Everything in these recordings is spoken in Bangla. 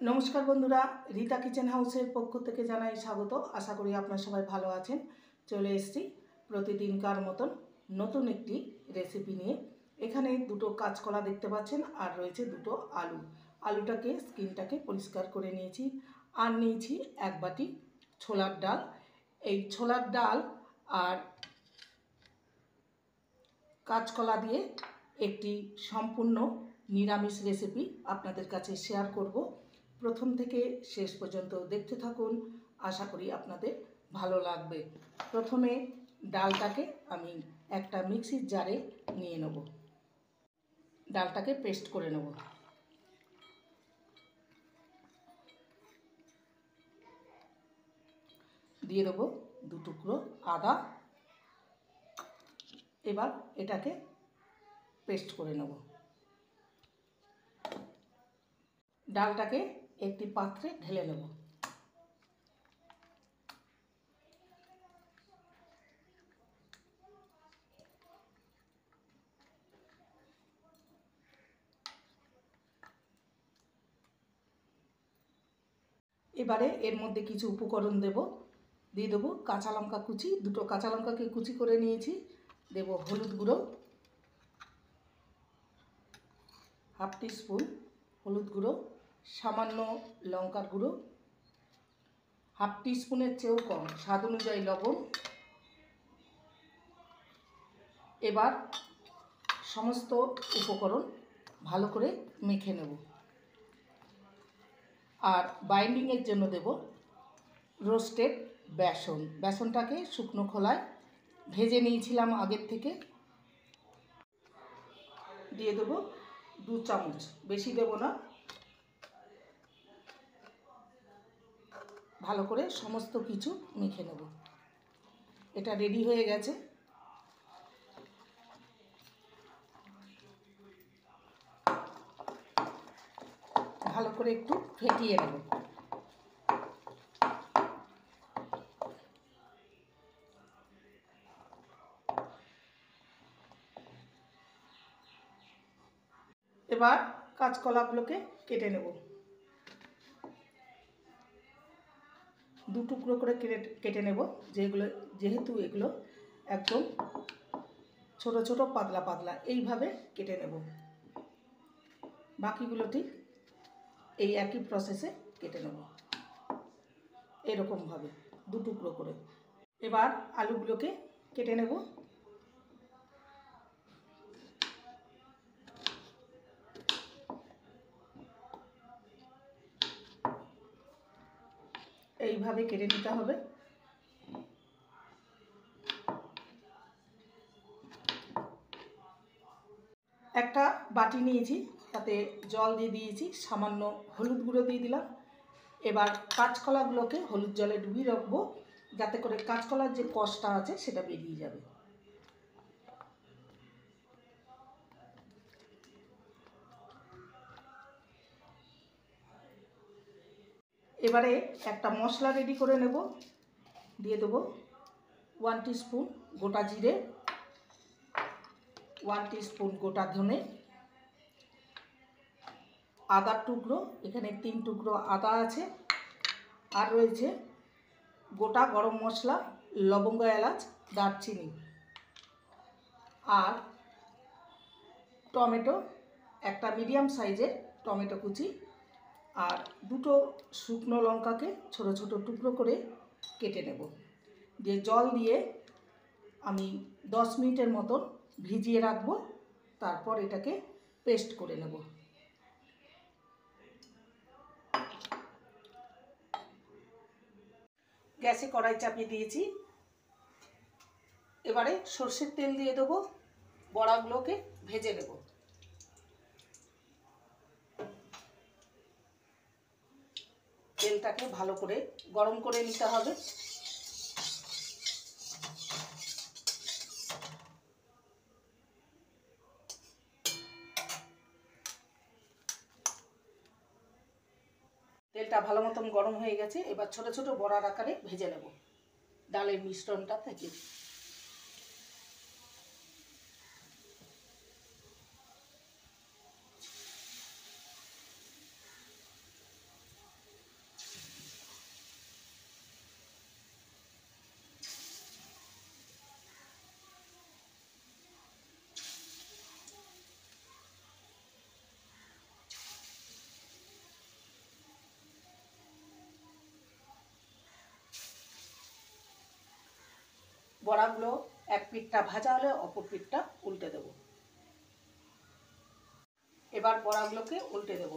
नमस्कार बंधुरा रीता किचेन हाउसের পক্ষ থেকে জানাই স্বাগত। আশা করি আপনারা সবাই ভালো আছেন। চলে এসেছি প্রতিদিনকার মতন নতুন একটি রেসিপি নিয়ে। এখানে দুটো কাঁচকলা দেখতে পাচ্ছেন আর রয়েছে দুটো আলু। আলুটাকে স্কিনটাকে পরিষ্কার করে নিয়েছি আর নিয়েছি এক বাটি ছোলার ডাল। এই ছোলার ডাল আর কাঁচকলা দিয়ে একটি সম্পূর্ণ নিরামিষ রেসিপি আপনাদের কাছে শেয়ার করব। প্রথম থেকে শেষ পর্যন্ত দেখতে থাকুন, আশা করি আপনাদের ভালো লাগবে। প্রথমে ডালটাকে আমি একটা মিক্সির জারে নিয়ে নেব, ডালটাকে পেস্ট করে নেব। দিয়ে দেবো দু টুকরো আদা। এবার এটাকে পেস্ট করে নেব। ডালটাকে একটি পাত্রে ঢেলে নেব। এবারে এর মধ্যে কিছু উপকরণ দেব। দিয়ে দেবো কাঁচা লঙ্কা কুচি, দুটো কাঁচা লঙ্কাকে কুচি করে নিয়েছি। দেব হলুদ গুঁড়ো, হাফ টিস্পুন হলুদ গুঁড়ো, সামান্য লঙ্কার গুঁড়ো, হাফ টিস্পুনের চেয়েও কম স্বাদ অনুযায়ী লবণ। এবার সমস্ত উপকরণ ভালো করে মেখে নেব। আর বাইন্ডিংয়ের জন্য দেব রোস্টেড বেসন। বেসনটাকে শুকনো খোলায় ভেজে নিয়েছিলাম আগের থেকে। দিয়ে দেবো 2 চামচ, বেশি দেব না। ভালো করে সমস্ত কিছু মেখে নেব। এটা রেডি হয়ে গেছে। ভালো করে একটু ফেটিয়ে নেব। এবার কাঁচকলাগুলোকে কেটে নেব। দু টুকরো করে কেটে নেব, যেহেতু এগুলো একদম ছোট ছোট পাতলা পাতলা এইভাবে কেটে নেব। বাকিগুলো ঠিক এই একই প্রসেসে কেটে নেব, এরকমভাবে দু টুকরো করে। এবার আলুগুলোকে কেটে নেব। এইভাবে কেটে নিতে হবে। একটা বাটি নিয়েছি, তাতে জল দিয়ে দিয়েছি, সামান্য হলুদ গুঁড়ো দিয়ে দিলাম। এবার কাঁচকলাগুলোকে হলুদ জলে ডুবিয়ে রাখবো, যাতে করে কাঁচকলার যে কষটা আছে সেটা বেরিয়ে যাবে। এবারে একটা মশলা রেডি করে নেব। দিয়ে দেবো 1 টিস্পুন গোটা জিরে, 1 টিস্পুন গোটা ধনে, আদার টুকরো, এখানে 3 টুকরো আদা আছে, আর রয়েছে গোটা গরম মশলা, লবঙ্গ, এলাচ, দারচিনি, আর টমেটো, একটা মিডিয়াম সাইজের টমেটো কুচি, আর দুটো শুকনো লঙ্কাকে ছোট ছোট টুকরো করে কেটে নেব। দিয়ে জল দিয়ে আমি 10 মিনিটের মতন ভিজিয়ে রাখবো, তারপর এটাকে পেস্ট করে নেব। গ্যাসে কড়াই চাপিয়ে দিয়েছি। এবারে সর্ষের তেল দিয়ে দেবো, বড়াগুলোকে ভেজে নেব। তেলটাকে ভালো করে গরম করে নিতে হবে। তেলটা ভালো মতন গরম হয়ে গেছে। এবার ছোট ছোট বড়ার আকারে ভেজে নেব ডালের মিশ্রণটা থেকে। বড়াগুলো এক পিঠটা ভাজা হলে অপর পিঠটা উল্টে দেব। এবার বড়াগুলোকে উল্টে দেব।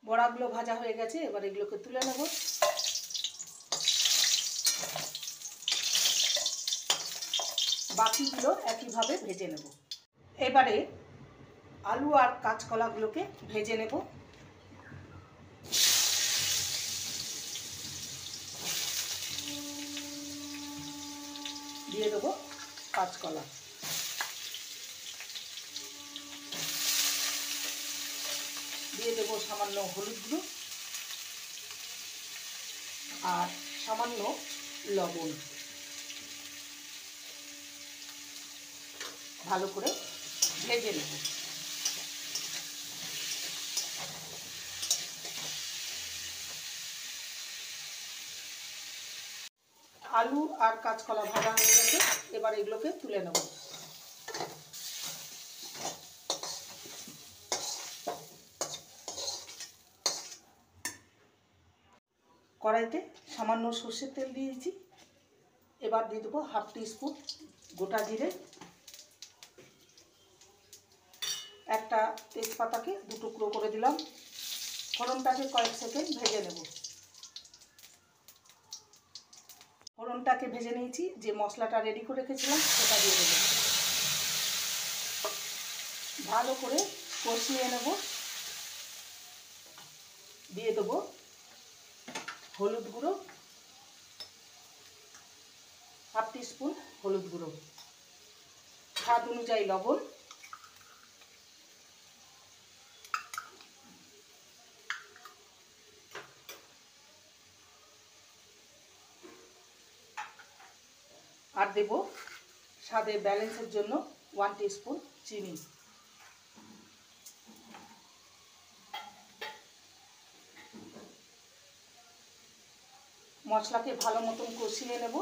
বড়াগুলো ভাজা হয়ে গেছে, এবার এগুলোকে তুলে নেব। বাকিগুলো একইভাবে ভেজে নেব। এবারে আলু আর কাঁচকলাগুলোকে ভেজে নেব। দিয়ে দেবো কাঁচকলা, দিয়ে দেবো সামান্য হলুদ গুঁড়ো আর সামান্য লবণ। ভালো করে ভেজে নেব। আলু আর কাঁচকলা ভাজা হয়ে গেছে, এবার এগুলোকে তুলে নেব। কড়াইতে সামান্য সর্ষের তেল দিয়েছি। এবার দিয়ে দেবো হাফ টিস্পুন গোটা জিরে, একটা তেজপাতাকে দু টুকরো করে দিলাম। ফোড়নটাকে কয়েক সেকেন্ড ভেজে নেব। ফোড়নটাকে ভেজে নিয়েছি, যে মশলাটা রেডি করে রেখেছিলাম সেটা দিয়ে দেবো। ভালো করে কষিয়ে নেব। দিয়ে দেবো হলুদ গুঁড়ো, হাফ টিস্পুন হলুদ গুঁড়ো, স্বাদ অনুযায়ী লবণ, আর দেব স্বাদের ব্যালেন্সের জন্য 1 টিস্পুন চিনি। মশলাকে ভালো মতন কষিয়ে নেব।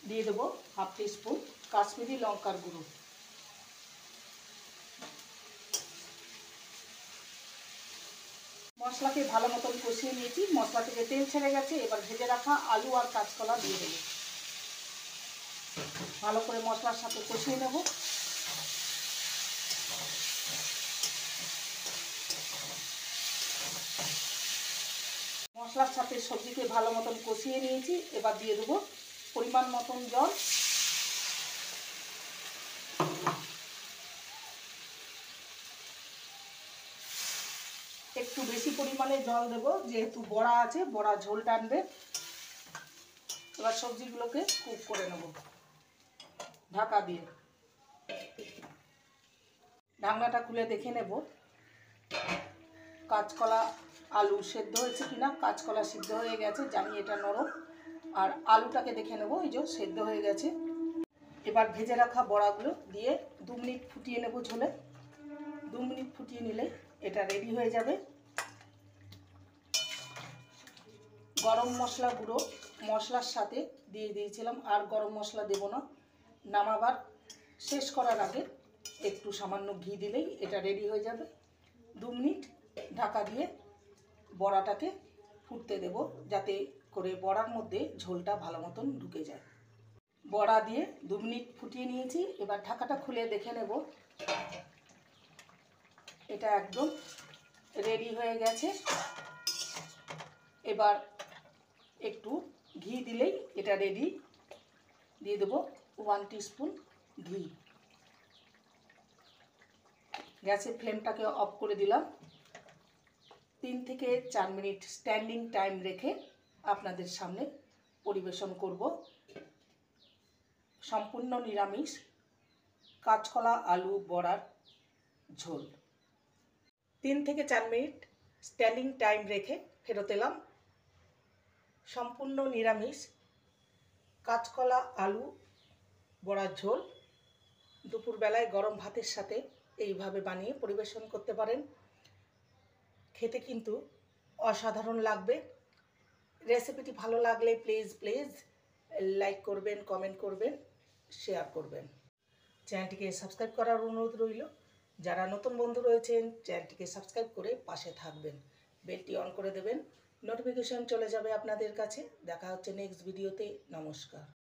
দিয়ে দেবো হাফ টিস্পুন কাশ্মীরি লঙ্কার গুঁড়ো। মশলাকে ভালো মতন কষিয়ে নিয়েছি, মশলা থেকে তেল ছেড়ে গেছে। এবার ভেজে রাখা আলু আর কাঁচকলা দিয়ে দেবো। ভালো করে মশলার সাথে কষিয়ে নেব। মশলার সাথে সবজিকে ভালো মতন কষিয়ে নিয়েছি। এবার দিয়ে দেবো পরিমাণ মতন জল। একটু বেশি পরিমাণে জল দেব, যেহেতু বড়া আছে, বড়া ঝোল টানবে। এবার সবজিগুলোকে কুক করে নেব ঢাকা দিয়ে। ঢাকনাটা খুলে দেখে নেব কাঁচকলা আলু সেদ্ধ হয়েছে কিনা। কাঁচকলা সিদ্ধ হয়ে গেছে, জানি এটা নরম। আর আলুটাকে দেখে নেব, এই যে সেদ্ধ হয়ে গেছে। এবার ভেজে রাখা বড়াগুলো দিয়ে 2 মিনিট ফুটিয়ে নেব ঝোলে। 2 মিনিট ফুটিয়ে নিলে এটা রেডি হয়ে যাবে। গরম মশলা গুঁড়ো মশলার সাথে দিয়ে দিয়েছিলাম, আর গরম মশলা দেব না। নামাবার শেষ করার আগে একটু সামান্য ঘি দিলেই এটা রেডি হয়ে যাবে। 2 মিনিট ঢাকা দিয়ে বড়াটাকে ফুটতে দেব, যাতে করে বড়ার মধ্যে ঝোলটা ভালো মতন ঢুকে যায়। বড়া দিয়ে 2 মিনিট ফুটিয়ে নিয়েছি। এবার ঢাকাটা খুলে দেখে নেব, এটা একদম রেডি হয়ে গেছে। এবার একটু ঘি দিলেই এটা রেডি। দিয়ে দেবো 1 টিস্পুন ঘি। গ্যাসের ফ্লেমটাকে অফ করে দিলাম। 3 থেকে 4 মিনিট স্ট্যান্ডিং টাইম রেখে আপনাদের সামনে পরিবেশন করব সম্পূর্ণ নিরামিষ কাঁচকলা আলু বড়ার ঝোল। 3 থেকে 4 মিনিট স্ট্যান্ডিং টাইম রেখে ফেরত এলাম। সম্পূর্ণ নিরামিষ কাঁচকলা আলু বড়ার ঝোল দুপুরবেলায় গরম ভাতের সাথে এইভাবে বানিয়ে পরিবেশন করতে পারেন। খেতে কিন্তু অসাধারণ লাগবে। রেসিপিটি ভালো লাগলে প্লিজ লাইক করবেন, কমেন্ট করবেন, শেয়ার করবেন। চ্যানেলটিকে সাবস্ক্রাইব করার অনুরোধ রইল। যারা নতুন বন্ধু রয়েছেন চ্যানেলটিকে সাবস্ক্রাইব করে পাশে থাকবেন, বেলটি অন করে দেবেন, নোটিফিকেশন চলে যাবে আপনাদের কাছে। দেখা হচ্ছে নেক্সট ভিডিওতে। নমস্কার।